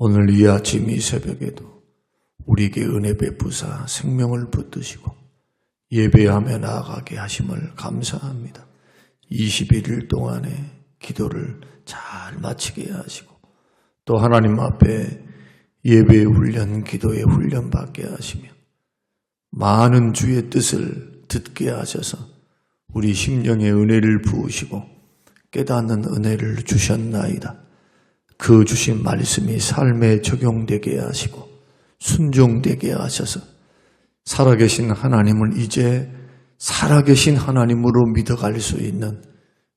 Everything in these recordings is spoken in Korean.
오늘 이 아침 이 새벽에도 우리에게 은혜 베푸사 생명을 붙드시고 예배하며 나아가게 하심을 감사합니다. 21일 동안의 기도를 잘 마치게 하시고 또 하나님 앞에 예배의 훈련, 기도의 훈련 받게 하시며 많은 주의 뜻을 듣게 하셔서 우리 심령에 은혜를 부으시고 깨닫는 은혜를 주셨나이다. 그 주신 말씀이 삶에 적용되게 하시고 순종되게 하셔서 살아계신 하나님을 이제 살아계신 하나님으로 믿어갈 수 있는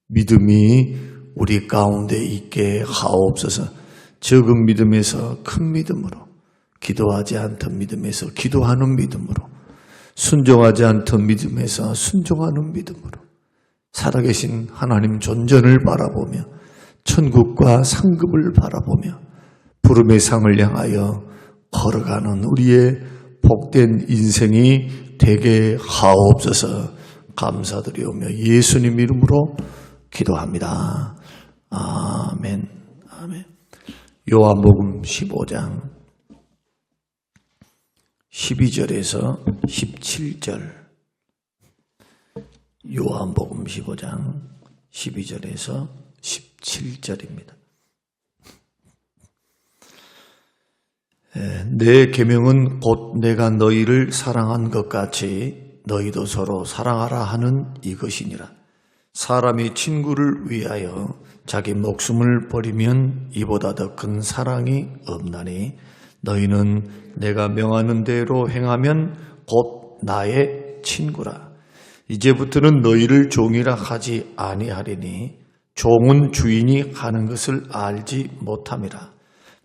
믿음이 우리 가운데 있게 하옵소서. 적은 믿음에서 큰 믿음으로, 기도하지 않던 믿음에서 기도하는 믿음으로, 순종하지 않던 믿음에서 순종하는 믿음으로 살아계신 하나님 존전을 바라보며 천국과 상급을 바라보며 부름의 상을 향하여 걸어가는 우리의 복된 인생이 되게 하옵소서. 감사드리오며 예수님 이름으로 기도합니다. 아멘. 아멘. 요한복음 15장 12절에서 17절. 요한복음 15장 12절에서 17절입니다. 내 계명은 곧 내가 너희를 사랑한 것 같이 너희도 서로 사랑하라 하는 이것이니라. 사람이 친구를 위하여 자기 목숨을 버리면 이보다 더 큰 사랑이 없나니 너희는 내가 명하는 대로 행하면 곧 나의 친구라. 이제부터는 너희를 종이라 하지 아니하리니 종은 주인이 하는 것을 알지 못함이라.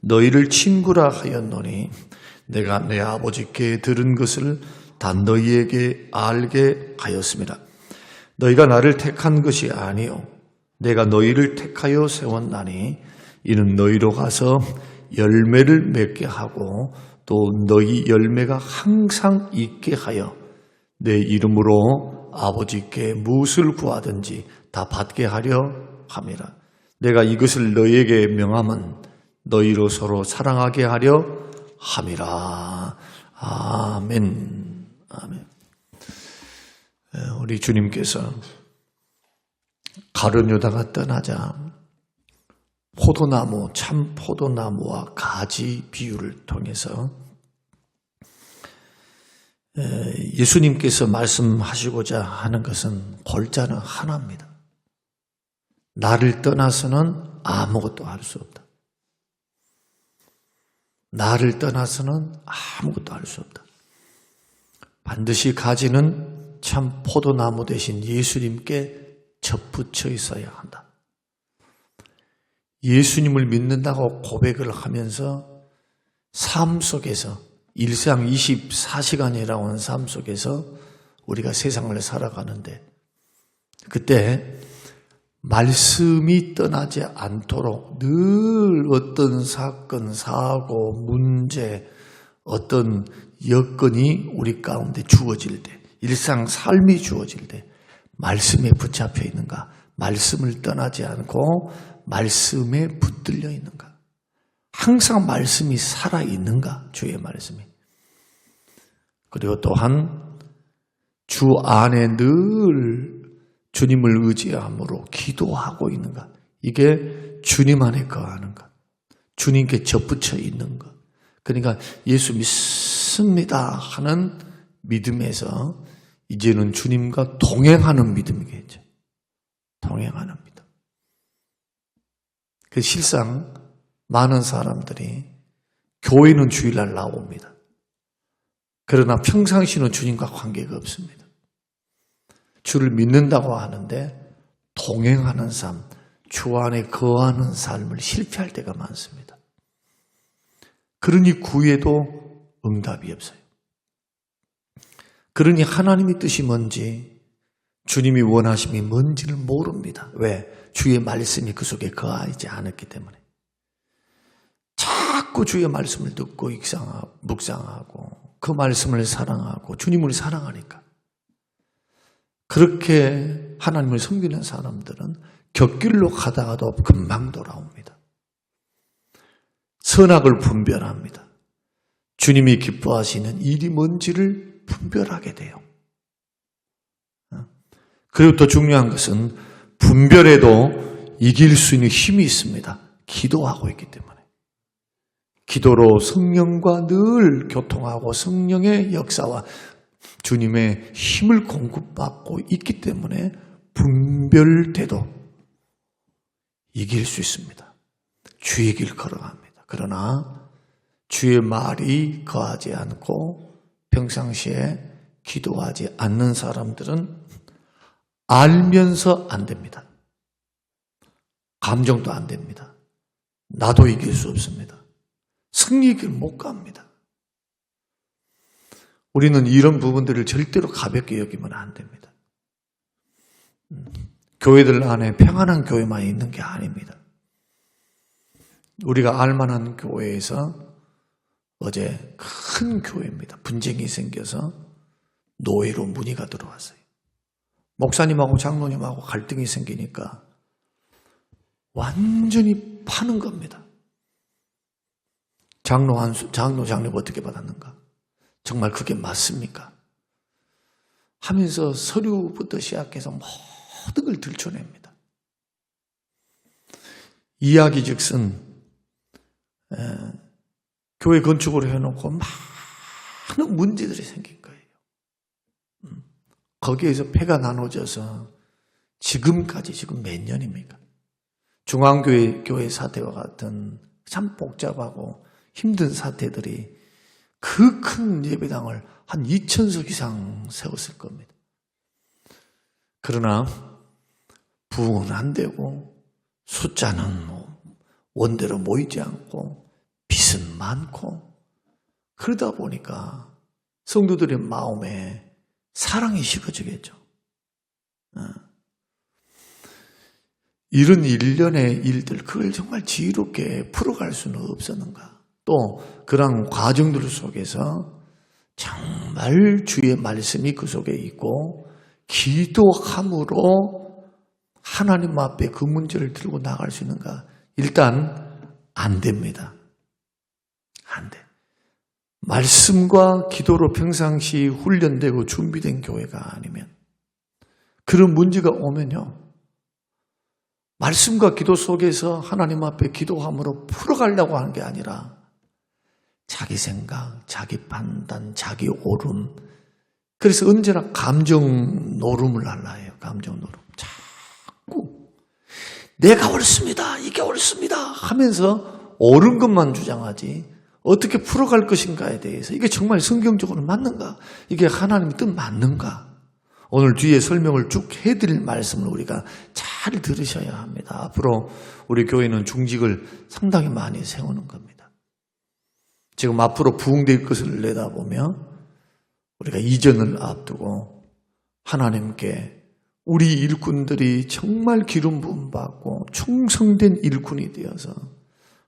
너희를 친구라 하였노니 내가 내 아버지께 들은 것을 다 너희에게 알게 하였습니다. 너희가 나를 택한 것이 아니요 내가 너희를 택하여 세웠나니 이는 너희로 가서 열매를 맺게 하고 또 너희 열매가 항상 있게 하여 내 이름으로 아버지께 무엇을 구하든지 다 받게 하려 함이라. 내가 이것을 너희에게 명함은 너희로 서로 사랑하게 하려 함이라. 아멘. 아멘. 우리 주님께서 가룟 유다가 떠나자 포도나무, 참 포도나무와 가지 비유를 통해서 예수님께서 말씀하시고자 하는 것은 골자는 하나입니다. 나를 떠나서는 아무것도 할 수 없다. 나를 떠나서는 아무것도 할 수 없다. 반드시 가지는 참 포도나무 대신 예수님께 접붙여 있어야 한다. 예수님을 믿는다고 고백을 하면서 삶 속에서 일상 24시간이라고 하는 삶 속에서 우리가 세상을 살아가는데 그때 말씀이 떠나지 않도록 늘 어떤 사건, 사고, 문제, 어떤 여건이 우리 가운데 주어질 때, 일상 삶이 주어질 때 말씀에 붙잡혀 있는가? 말씀을 떠나지 않고 말씀에 붙들려 있는가? 항상 말씀이 살아있는가? 주의 말씀이. 그리고 또한 주 안에 늘 주님을 의지함으로 기도하고 있는 것. 이게 주님 안에 거하는 것. 주님께 접붙여 있는 것. 그러니까 예수 믿습니다 하는 믿음에서 이제는 주님과 동행하는 믿음이겠죠. 동행하는 믿음. 그 실상 많은 사람들이 교회는 주일날 나옵니다. 그러나 평상시는 주님과 관계가 없습니다. 주를 믿는다고 하는데 동행하는 삶, 주 안에 거하는 삶을 실패할 때가 많습니다. 그러니 구해도 응답이 없어요. 그러니 하나님의 뜻이 뭔지, 주님이 원하심이 뭔지를 모릅니다. 왜? 주의 말씀이 그 속에 거하지 않았기 때문에. 자꾸 주의 말씀을 듣고 묵상하고 그 말씀을 사랑하고 주님을 사랑하니까. 그렇게 하나님을 섬기는 사람들은 곁길로 가다가도 금방 돌아옵니다. 선악을 분별합니다. 주님이 기뻐하시는 일이 뭔지를 분별하게 돼요. 그리고 더 중요한 것은 분별해도 이길 수 있는 힘이 있습니다. 기도하고 있기 때문에. 기도로 성령과 늘 교통하고 성령의 역사와 주님의 힘을 공급받고 있기 때문에 분별돼도 이길 수 있습니다. 주의 길 걸어갑니다. 그러나 주의 말이 거하지 않고 평상시에 기도하지 않는 사람들은 알면서 안 됩니다. 감정도 안 됩니다. 나도 이길 수 없습니다. 승리의 길 못 갑니다. 우리는 이런 부분들을 절대로 가볍게 여기면 안 됩니다. 교회들 안에 평안한 교회만 있는 게 아닙니다. 우리가 알만한 교회에서 어제 큰 교회입니다. 분쟁이 생겨서 노예로 문의가 들어왔어요. 목사님하고 장로님하고 갈등이 생기니까 완전히 파는 겁니다. 장로장님 어떻게 받았는가? 정말 그게 맞습니까? 하면서 서류부터 시작해서 모든 걸 들춰냅니다. 이야기 즉슨 교회 건축으로 해놓고 많은 문제들이 생긴 거예요. 거기에서 패가 나눠져서 지금까지 지금 몇 년입니까? 중앙교회 사태와 같은 참 복잡하고 힘든 사태들이 그 큰 예배당을 한 2,000석 이상 세웠을 겁니다. 그러나 부흥은 안 되고 숫자는 원대로 모이지 않고 빚은 많고 그러다 보니까 성도들의 마음에 사랑이 식어지겠죠. 이런 일련의 일들 그걸 정말 지혜롭게 풀어갈 수는 없었는가. 또 그런 과정들 속에서 정말 주의 말씀이 그 속에 있고 기도함으로 하나님 앞에 그 문제를 들고 나갈 수 있는가? 일단 안 됩니다. 안 돼. 말씀과 기도로 평상시 훈련되고 준비된 교회가 아니면 그런 문제가 오면요. 말씀과 기도 속에서 하나님 앞에 기도함으로 풀어가려고 하는 게 아니라 자기 생각, 자기 판단, 자기 옳음. 그래서 언제나 감정 노름을 하려 해요. 감정 노름. 자꾸 내가 옳습니다. 이게 옳습니다. 하면서 옳은 것만 주장하지 어떻게 풀어갈 것인가에 대해서 이게 정말 성경적으로 맞는가? 이게 하나님의 뜻 맞는가? 오늘 뒤에 설명을 쭉 해드릴 말씀을 우리가 잘 들으셔야 합니다. 앞으로 우리 교회는 중직을 상당히 많이 세우는 겁니다. 지금 앞으로 부흥될 것을 내다보며 우리가 이전을 앞두고 하나님께 우리 일꾼들이 정말 기름 부음 받고 충성된 일꾼이 되어서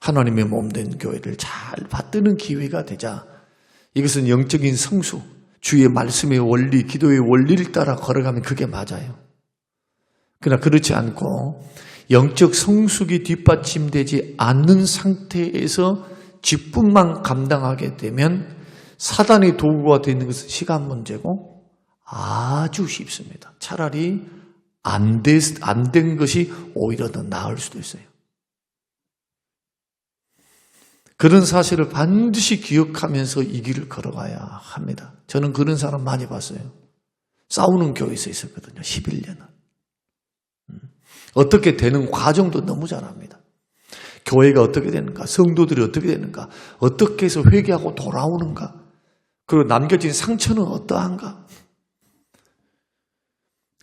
하나님의 몸된 교회를 잘 받드는 기회가 되자. 이것은 영적인 성수, 주의 말씀의 원리, 기도의 원리를 따라 걸어가면 그게 맞아요. 그러나 그렇지 않고 영적 성숙이 뒷받침되지 않는 상태에서 직분만 감당하게 되면 사단의 도구가 되는 것은 시간 문제고 아주 쉽습니다. 차라리 안 된 것이 오히려 더 나을 수도 있어요. 그런 사실을 반드시 기억하면서 이 길을 걸어가야 합니다. 저는 그런 사람 많이 봤어요. 싸우는 교회에서 있었거든요. 11년은. 어떻게 되는 과정도 너무 잘합니다. 교회가 어떻게 되는가, 성도들이 어떻게 되는가, 어떻게 해서 회개하고 돌아오는가, 그리고 남겨진 상처는 어떠한가.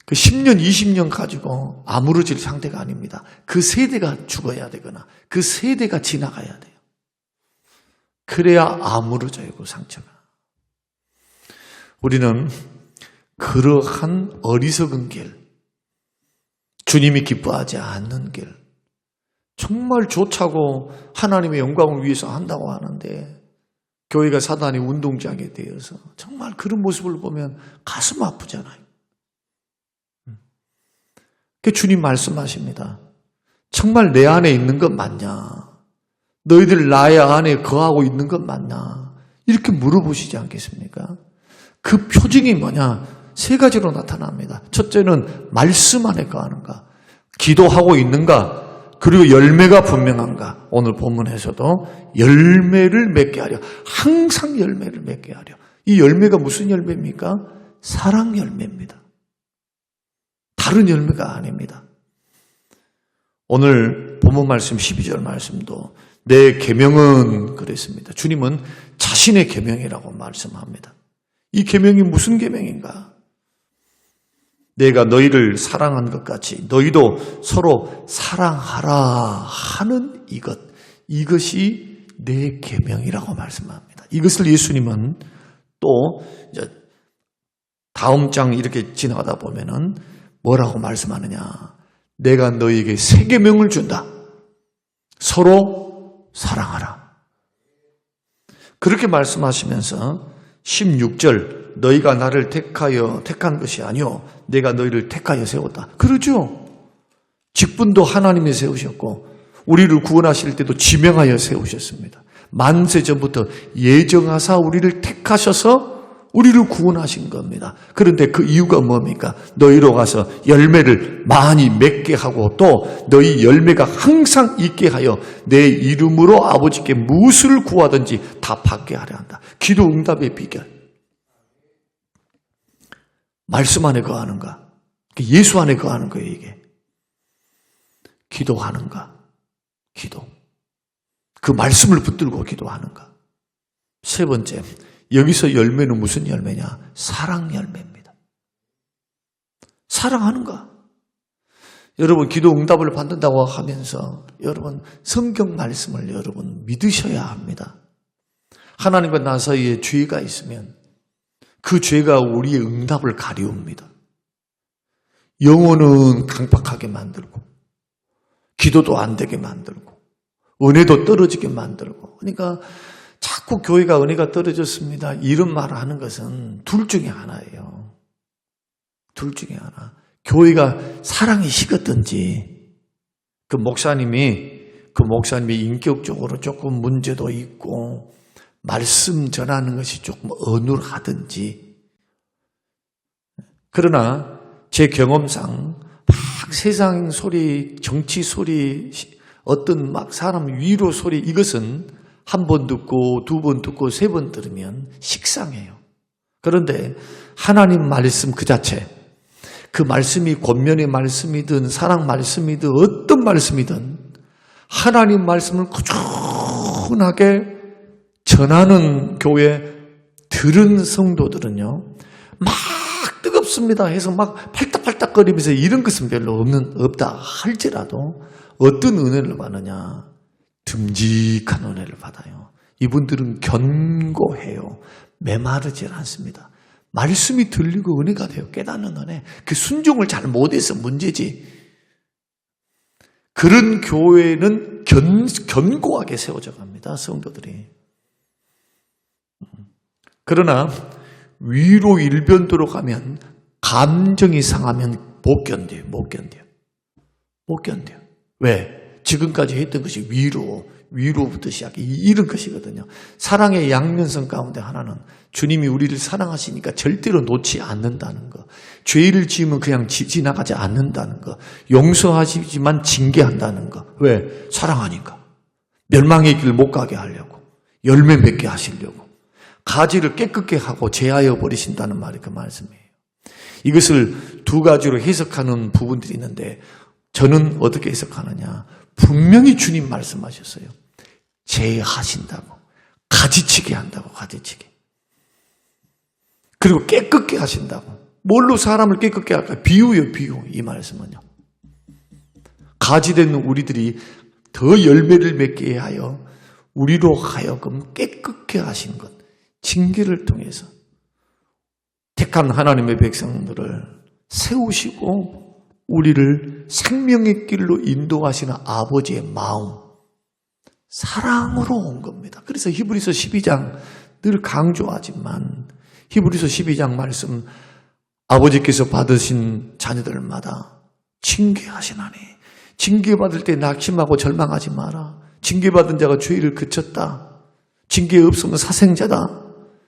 그 10년, 20년 가지고 아무러질 상태가 아닙니다. 그 세대가 죽어야 되거나 그 세대가 지나가야 돼요. 그래야 아무러져요, 그 상처가. 우리는 그러한 어리석은 길, 주님이 기뻐하지 않는 길, 정말 좋자고 하나님의 영광을 위해서 한다고 하는데 교회가 사단의 운동장이 되어서 정말 그런 모습을 보면 가슴 아프잖아요. 주님 말씀하십니다. 정말 내 안에 있는 것 맞냐? 너희들 나의 안에 거하고 있는 것 맞나? 이렇게 물어보시지 않겠습니까? 그 표징이 뭐냐? 세 가지로 나타납니다. 첫째는 말씀 안에 거하는가? 기도하고 있는가? 그리고 열매가 분명한가? 오늘 본문에서도 열매를 맺게 하려. 항상 열매를 맺게 하려. 이 열매가 무슨 열매입니까? 사랑 열매입니다. 다른 열매가 아닙니다. 오늘 본문 말씀 12절 말씀도 내 계명은 그랬습니다. 주님은 자신의 계명이라고 말씀합니다. 이 계명이 무슨 계명인가? 내가 너희를 사랑한 것 같이 너희도 서로 사랑하라 하는 이것이 내 계명이라고 말씀합니다. 이것을 예수님은 또 이제 다음 장 이렇게 지나가다 보면은 뭐라고 말씀하느냐? 내가 너희에게 새 계명을 준다. 서로 사랑하라. 그렇게 말씀하시면서 16절 너희가 나를 택한 것이 아니요 내가 너희를 택하여 세웠다. 그러죠. 직분도 하나님이 세우셨고 우리를 구원하실 때도 지명하여 세우셨습니다. 만세 전부터 예정하사 우리를 택하셔서 우리를 구원하신 겁니다. 그런데 그 이유가 뭡니까? 너희로 가서 열매를 많이 맺게 하고 또 너희 열매가 항상 있게 하여 내 이름으로 아버지께 무엇을 구하든지 다 받게 하려 한다. 기도 응답의 비결. 말씀 안에 거하는가? 예수 안에 거하는 거예요, 이게. 기도하는가? 기도. 그 말씀을 붙들고 기도하는가? 세 번째, 여기서 열매는 무슨 열매냐? 사랑 열매입니다. 사랑하는가? 여러분, 기도 응답을 받는다고 하면서 여러분, 성경 말씀을 여러분 믿으셔야 합니다. 하나님과 나 사이에 죄가 있으면 그 죄가 우리의 응답을 가리웁니다. 영혼은 강팍하게 만들고 기도도 안 되게 만들고 은혜도 떨어지게 만들고 그러니까 자꾸 교회가 은혜가 떨어졌습니다. 이런 말을 하는 것은 둘 중에 하나예요. 둘 중에 하나. 교회가 사랑이 식었든지 그 목사님이 인격적으로 조금 문제도 있고 말씀 전하는 것이 조금 어눌하든지 그러나 제 경험상 막 세상 소리, 정치 소리, 어떤 막 사람 위로 소리 이것은 한 번 듣고 두 번 듣고 세 번 들으면 식상해요. 그런데 하나님 말씀 그 자체 그 말씀이 권면의 말씀이든 사랑 말씀이든 어떤 말씀이든 하나님 말씀을 꾸준하게 전하는 교회 들은 성도들은요 막 뜨겁습니다 해서 막 팔딱팔딱거리면서 이런 것은 별로 없다 할지라도 어떤 은혜를 받느냐 듬직한 은혜를 받아요. 이분들은 견고해요. 메마르질 않습니다. 말씀이 들리고 은혜가 돼요. 깨닫는 은혜. 그 순종을 잘 못해서 문제지. 그런 교회는 견고하게 세워져 갑니다. 성도들이. 그러나 위로 일변도로 가면 감정이 상하면 못 견뎌요. 왜? 지금까지 했던 것이 위로부터 시작해 이런 것이거든요. 사랑의 양면성 가운데 하나는 주님이 우리를 사랑하시니까 절대로 놓지 않는다는 거. 죄를 지으면 그냥 지나가지 않는다는 거. 용서하시지만 징계한다는 거. 왜? 사랑하니까. 멸망의 길 못 가게 하려고. 열매 맺게 하시려고. 가지를 깨끗게 하고 제하여 버리신다는 말이 그 말씀이에요. 이것을 두 가지로 해석하는 부분들이 있는데 저는 어떻게 해석하느냐. 분명히 주님 말씀하셨어요. 제하신다고. 가지치게 한다고. 가지치게. 그리고 깨끗게 하신다고. 뭘로 사람을 깨끗게 할까요? 비유예요. 비유. 이 말씀은요. 가지된 우리들이 더 열매를 맺게 하여 우리로 하여금 깨끗게 하신 것. 징계를 통해서 택한 하나님의 백성들을 세우시고 우리를 생명의 길로 인도하시는 아버지의 마음, 사랑으로 온 겁니다. 그래서 히브리서 12장 늘 강조하지만 히브리서 12장 말씀 아버지께서 받으신 자녀들마다 징계하시나니 징계받을 때 낙심하고 절망하지 마라. 징계받은 자가 죄를 그쳤다. 징계 없으면 사생자다.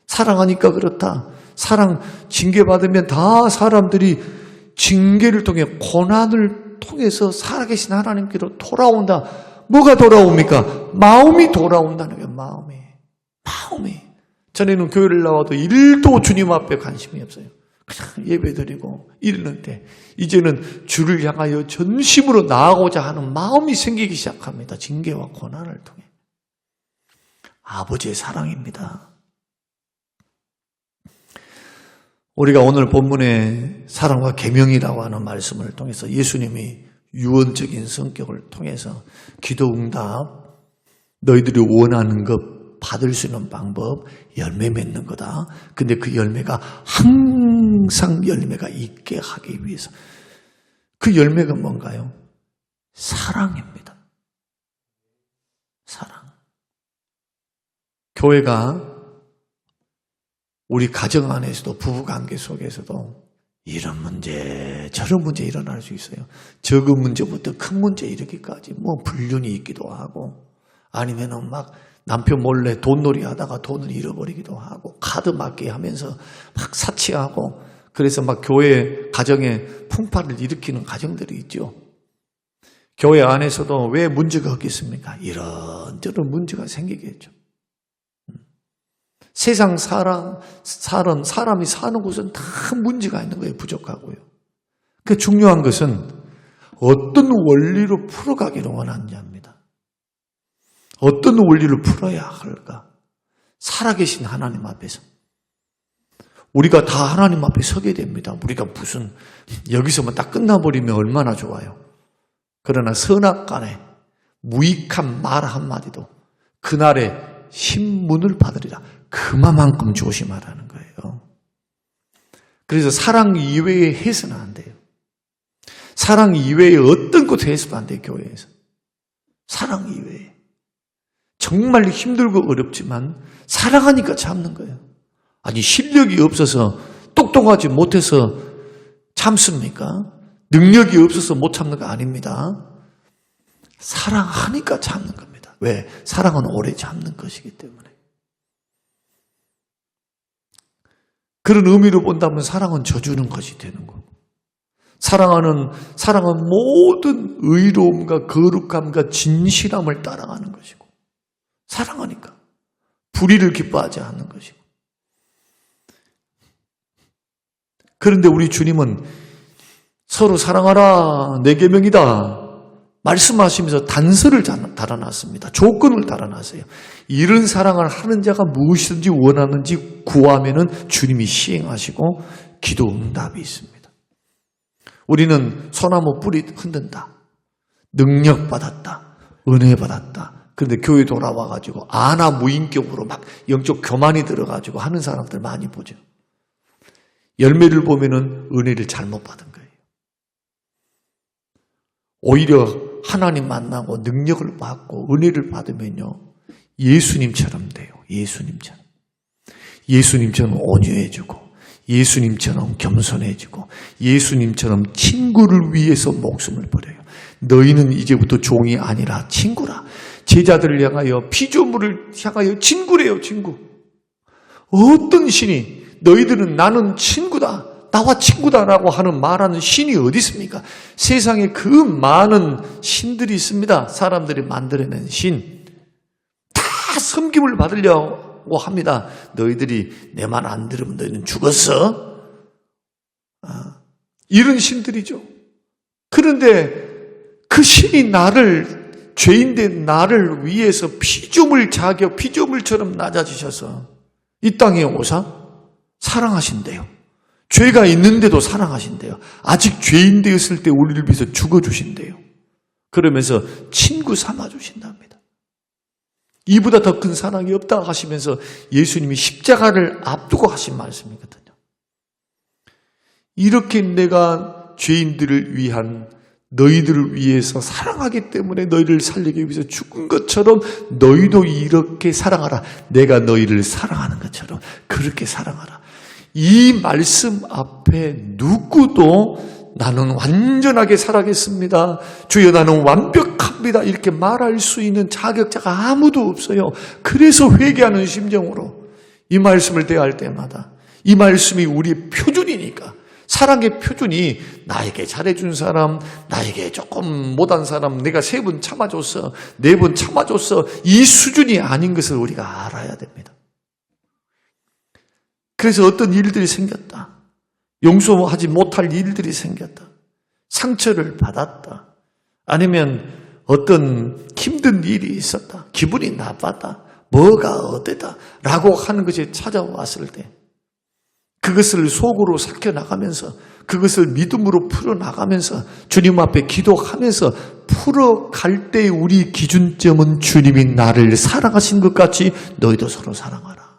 사랑하니까 그렇다. 징계받으면 다 사람들이 징계를 통해 고난을 통해서 살아계신 하나님께로 돌아온다. 뭐가 돌아옵니까? 마음이 돌아온다는 거예요. 마음이. 전에는 교회를 나와도 1도 주님 앞에 관심이 없어요. 그냥 예배드리고 이러는데 이제는 주를 향하여 전심으로 나아가고자 하는 마음이 생기기 시작합니다. 징계와 고난을 통해. 아버지의 사랑입니다. 우리가 오늘 본문의 사랑과 계명이라고 하는 말씀을 통해서 예수님이 유언적인 성격을 통해서 기도 응답, 너희들이 원하는 것 받을 수 있는 방법, 열매 맺는 거다. 근데 그 열매가 항상 열매가 있게 하기 위해서. 그 열매가 뭔가요? 사랑입니다. 사랑. 교회가 우리 가정 안에서도 부부관계 속에서도 이런 문제 저런 문제 일어날 수 있어요. 적은 문제부터 큰 문제 이르기까지 뭐 불륜이 있기도 하고 아니면은 막 남편 몰래 돈놀이 하다가 돈을 잃어버리기도 하고 카드 맞게 하면서 막 사치하고 그래서 막 교회 가정에 풍파를 일으키는 가정들이 있죠. 교회 안에서도 왜 문제가 없겠습니까? 이런저런 문제가 생기겠죠. 세상 사람이 사는 곳은 다 문제가 있는 거예요. 부족하고요. 그 중요한 것은 어떤 원리로 풀어가기를 원하느냐입니다. 어떤 원리를 풀어야 할까? 살아계신 하나님 앞에서. 우리가 다 하나님 앞에 서게 됩니다. 우리가 무슨 여기서만 딱 끝나버리면 얼마나 좋아요. 그러나 선악간에 무익한 말 한마디도 그날에 신문을 받으리라. 그만큼 조심하라는 거예요. 그래서 사랑 이외에 해서는 안 돼요. 사랑 이외에 어떤 것도 해서도 안 돼요. 교회에서. 사랑 이외에. 정말 힘들고 어렵지만 사랑하니까 참는 거예요. 아니 실력이 없어서 똑똑하지 못해서 참습니까? 능력이 없어서 못 참는 거 아닙니다. 사랑하니까 참는 겁니다. 왜? 사랑은 오래 참는 것이기 때문에. 그런 의미로 본다면 사랑은 져주는 것이 되는 거고 사랑은 모든 의로움과 거룩함과 진실함을 따라가는 것이고 사랑하니까 불의를 기뻐하지 않는 것이고 그런데 우리 주님은 서로 사랑하라 내 계명이다 말씀하시면서 단서를 달아놨습니다. 조건을 달아놨어요. 이런 사랑을 하는 자가 무엇이든지 원하는지 구하면은 주님이 시행하시고 기도 응답이 있습니다. 우리는 소나무 뿌리 흔든다. 능력 받았다. 은혜 받았다. 그런데 교회 돌아와가지고 아나 무인격으로 막 영적 교만이 들어가지고 하는 사람들 많이 보죠. 열매를 보면은 은혜를 잘못 받은 거예요. 오히려 하나님 만나고 능력을 받고 은혜를 받으면요. 예수님처럼 돼요. 예수님처럼 온유해지고 예수님처럼 겸손해지고 예수님처럼 친구를 위해서 목숨을 버려요. 너희는 이제부터 종이 아니라 친구라. 제자들을 향하여 피조물을 향하여 친구래요. 친구. 어떤 신이 너희들은 나는 친구다. 나와 친구다라고 하는 말하는 신이 어디 있습니까? 세상에 그 많은 신들이 있습니다. 사람들이 만들어낸 신. 다 섬김을 받으려고 합니다. 너희들이 내 말 안 들으면 너희는 죽었어. 이런 신들이죠. 그런데 그 신이 나를 죄인된 나를 위해서 피조물처럼 낮아지셔서 이 땅에 오사 사랑하신대요. 죄가 있는데도 사랑하신대요. 아직 죄인 되었을 때 우리를 위해서 죽어주신대요. 그러면서 친구 삼아주신답니다. 이보다 더 큰 사랑이 없다 하시면서 예수님이 십자가를 앞두고 하신 말씀이거든요. 이렇게 내가 죄인들을 위한 너희들을 위해서 사랑하기 때문에 너희를 살리기 위해서 죽은 것처럼 너희도 이렇게 사랑하라. 내가 너희를 사랑하는 것처럼 그렇게 사랑하라. 이 말씀 앞에 누구도 나는 완전하게 살아겠습니다. 주여 나는 완벽합니다. 이렇게 말할 수 있는 자격자가 아무도 없어요. 그래서 회개하는 심정으로 이 말씀을 대할 때마다 이 말씀이 우리의 표준이니까, 사랑의 표준이 나에게 잘해준 사람, 나에게 조금 못한 사람, 내가 3번 참아줬어, 4번 참아줬어, 이 수준이 아닌 것을 우리가 알아야 됩니다. 그래서 어떤 일들이 생겼다, 용서하지 못할 일들이 생겼다, 상처를 받았다, 아니면 어떤 힘든 일이 있었다, 기분이 나빴다, 뭐가 어땠다 라고 하는 것이 찾아왔을 때 그것을 속으로 삭혀나가면서, 그것을 믿음으로 풀어나가면서, 주님 앞에 기도하면서 풀어갈 때의 우리 기준점은 주님이 나를 사랑하신 것 같이 너희도 서로 사랑하라.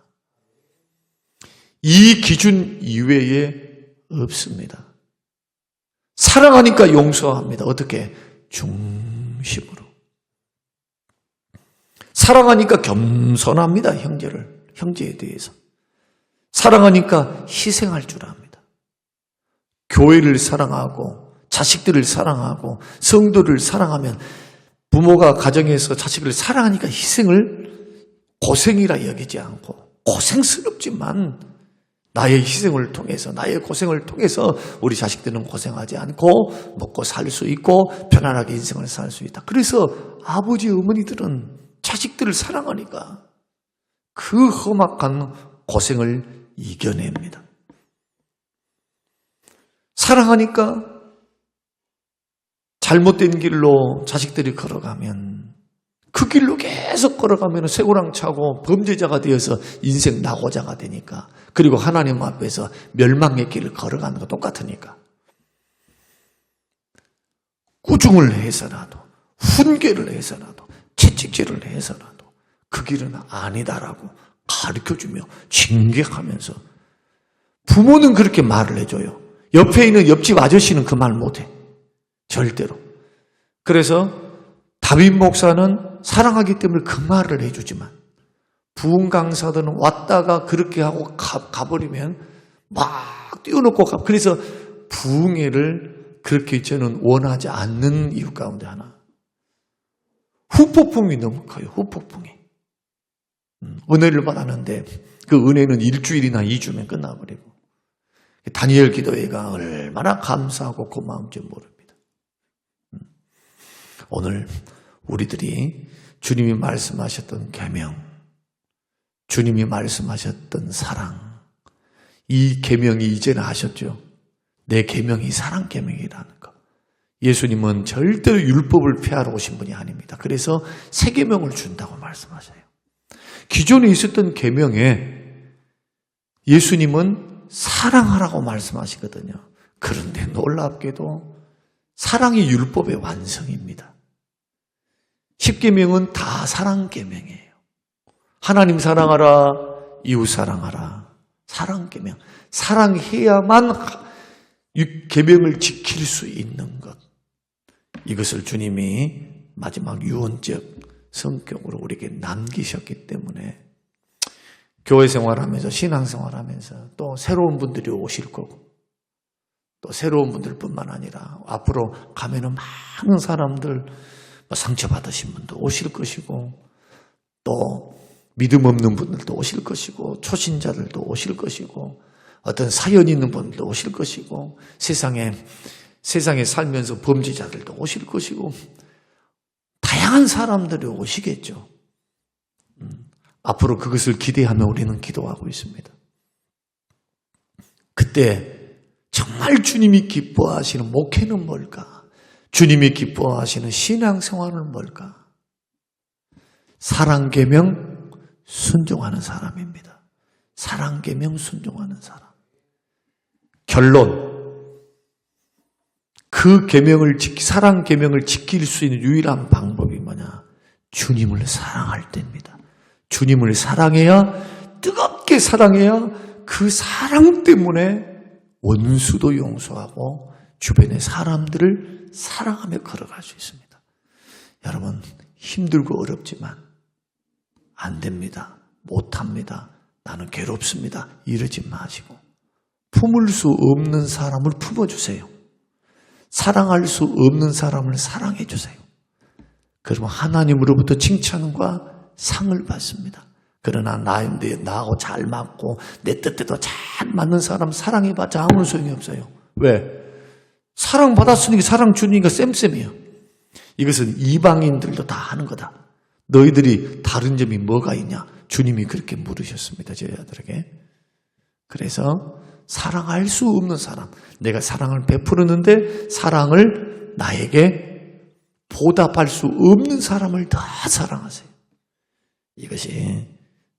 이 기준 이외에 없습니다. 사랑하니까 용서합니다. 어떻게? 중심으로. 사랑하니까 겸손합니다. 형제에 대해서. 사랑하니까 희생할 줄 압니다. 교회를 사랑하고 자식들을 사랑하고 성도를 사랑하면, 부모가 가정에서 자식을 사랑하니까 희생을 고생이라 여기지 않고, 고생스럽지만 나의 희생을 통해서, 나의 고생을 통해서 우리 자식들은 고생하지 않고 먹고 살 수 있고 편안하게 인생을 살 수 있다. 그래서 아버지 어머니들은 자식들을 사랑하니까 그 험악한 고생을 이겨냅니다. 사랑하니까 잘못된 길로 자식들이 걸어가면, 그 길로 계속 걸어가면 쇠고랑 차고 범죄자가 되어서 인생 낙오자가 되니까, 그리고 하나님 앞에서 멸망의 길을 걸어가는 거 똑같으니까, 꾸중을 해서라도, 훈계를 해서라도, 채찍질을 해서라도 그 길은 아니다라고 가르쳐주며 징계하면서, 부모는 그렇게 말을 해줘요. 옆에 있는 옆집 아저씨는 그 말 못해. 절대로. 그래서 다윗 목사는 사랑하기 때문에 그 말을 해주지만, 부흥 강사들은 왔다가 그렇게 하고 가버리면 막 띄워놓고 가. 그래서 부흥회를 그렇게 저는 원하지 않는 이유 가운데 하나, 후폭풍이 너무 커요. 후폭풍이. 은혜를 받았는데 그 은혜는 일주일이나 2주면 끝나버리고, 다니엘 기도회가 얼마나 감사하고 고마운지 모릅니다. 오늘 우리들이 주님이 말씀하셨던 계명, 주님이 말씀하셨던 사랑, 이 계명이 이제는 아셨죠? 내 계명이 사랑 계명이라는 거. 예수님은 절대로 율법을 폐하러 오신 분이 아닙니다. 그래서 새 계명을 준다고 말씀하셔요. 기존에 있었던 계명에 예수님은 사랑하라고 말씀하시거든요. 그런데 놀랍게도 사랑이 율법의 완성입니다. 10계명은 다 사랑 계명이에요. 하나님 사랑하라, 이웃 사랑하라. 사랑 계명. 사랑해야만 계명을 지킬 수 있는 것. 이것을 주님이 마지막 유언적 성격으로 우리에게 남기셨기 때문에 교회 생활하면서, 신앙생활하면서 또 새로운 분들이 오실 거고, 또 새로운 분들뿐만 아니라 앞으로 가면은 많은 사람들, 상처받으신 분도 오실 것이고, 또 믿음 없는 분들도 오실 것이고, 초신자들도 오실 것이고, 어떤 사연 있는 분들도 오실 것이고, 세상에 살면서 범죄자들도 오실 것이고, 다양한 사람들이 오시겠죠. 앞으로 그것을 기대하며 우리는 기도하고 있습니다. 그때 정말 주님이 기뻐하시는 목회는 뭘까? 주님이 기뻐하시는 신앙생활은 뭘까? 사랑계명 순종하는 사람입니다. 사랑계명 순종하는 사람. 결론, 그 사랑계명을 지킬 수 있는 유일한 방법이 뭐냐? 주님을 사랑할 때입니다. 주님을 사랑해야, 뜨겁게 사랑해야 그 사랑 때문에 원수도 용서하고 주변의 사람들을 사랑하며 걸어갈 수 있습니다. 여러분, 힘들고 어렵지만 안 됩니다. 못합니다. 나는 괴롭습니다. 이러지 마시고 품을 수 없는 사람을 품어주세요. 사랑할 수 없는 사람을 사랑해 주세요. 그러면 하나님으로부터 칭찬과 상을 받습니다. 그러나 나하고 잘 맞고 내 뜻대로 잘 맞는 사람 사랑해봤자 아무 소용이 없어요. 왜? 사랑받았으니까 사랑 주니까 쌤쌤이에요. 이것은 이방인들도 다 하는 거다. 너희들이 다른 점이 뭐가 있냐? 주님이 그렇게 물으셨습니다. 저희들에게. 그래서 사랑할 수 없는 사람, 내가 사랑을 베풀었는데 사랑을 나에게 보답할 수 없는 사람을 더 사랑하세요. 이것이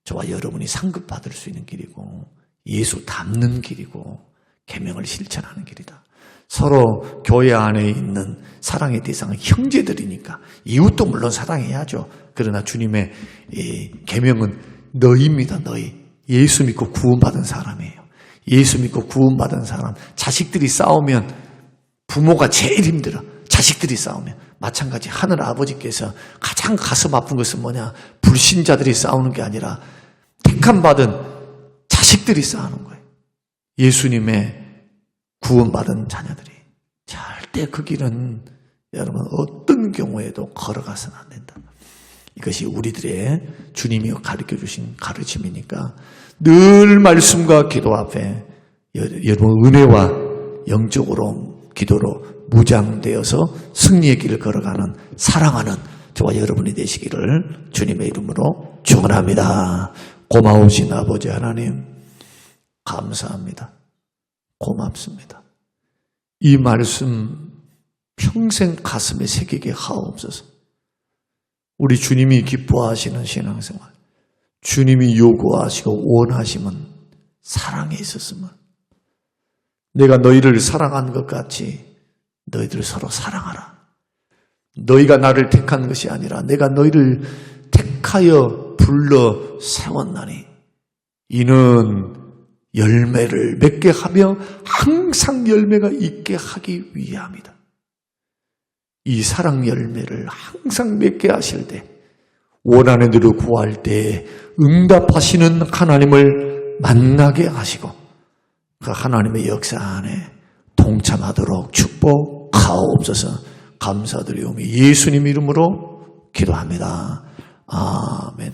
저와 여러분이 상급받을 수 있는 길이고 예수 닮는 길이고 계명을 실천하는 길이다. 서로 교회 안에 있는 사랑의 대상은 형제들이니까 이웃도 물론 사랑해야죠. 그러나 주님의 계명은 너희입니다. 너희. 예수 믿고 구원받은 사람이에요. 예수 믿고 구원받은 사람. 자식들이 싸우면 부모가 제일 힘들어. 자식들이 싸우면. 마찬가지 하늘 아버지께서 가장 가슴 아픈 것은 뭐냐? 불신자들이 싸우는 게 아니라 택함받은 자식들이 싸우는 거예요. 예수님의 구원받은 자녀들이. 절대 그 길은 여러분 어떤 경우에도 걸어가서는 안 된다. 이것이 우리들의 주님이 가르쳐 주신 가르침이니까 늘 말씀과 기도 앞에 여러분 은혜와 영적으로 기도로 무장되어서 승리의 길을 걸어가는 사랑하는 저와 여러분이 되시기를 주님의 이름으로 축원합니다. 고마우신 아버지 하나님 감사합니다. 고맙습니다. 이 말씀 평생 가슴에 새기게 하옵소서. 우리 주님이 기뻐하시는 신앙생활, 주님이 요구하시고 원하심은 사랑에 있었음을, 내가 너희를 사랑한 것 같이 너희들 서로 사랑하라. 너희가 나를 택한 것이 아니라 내가 너희를 택하여 불러 세웠나니 이는 열매를 맺게 하며 항상 열매가 있게 하기 위함이다. 이 사랑 열매를 항상 맺게 하실 때, 원하는 대로 구할 때 응답하시는 하나님을 만나게 하시고 그 하나님의 역사 안에 동참하도록 축복하옵소서. 감사드리오며 예수님 이름으로 기도합니다. 아멘.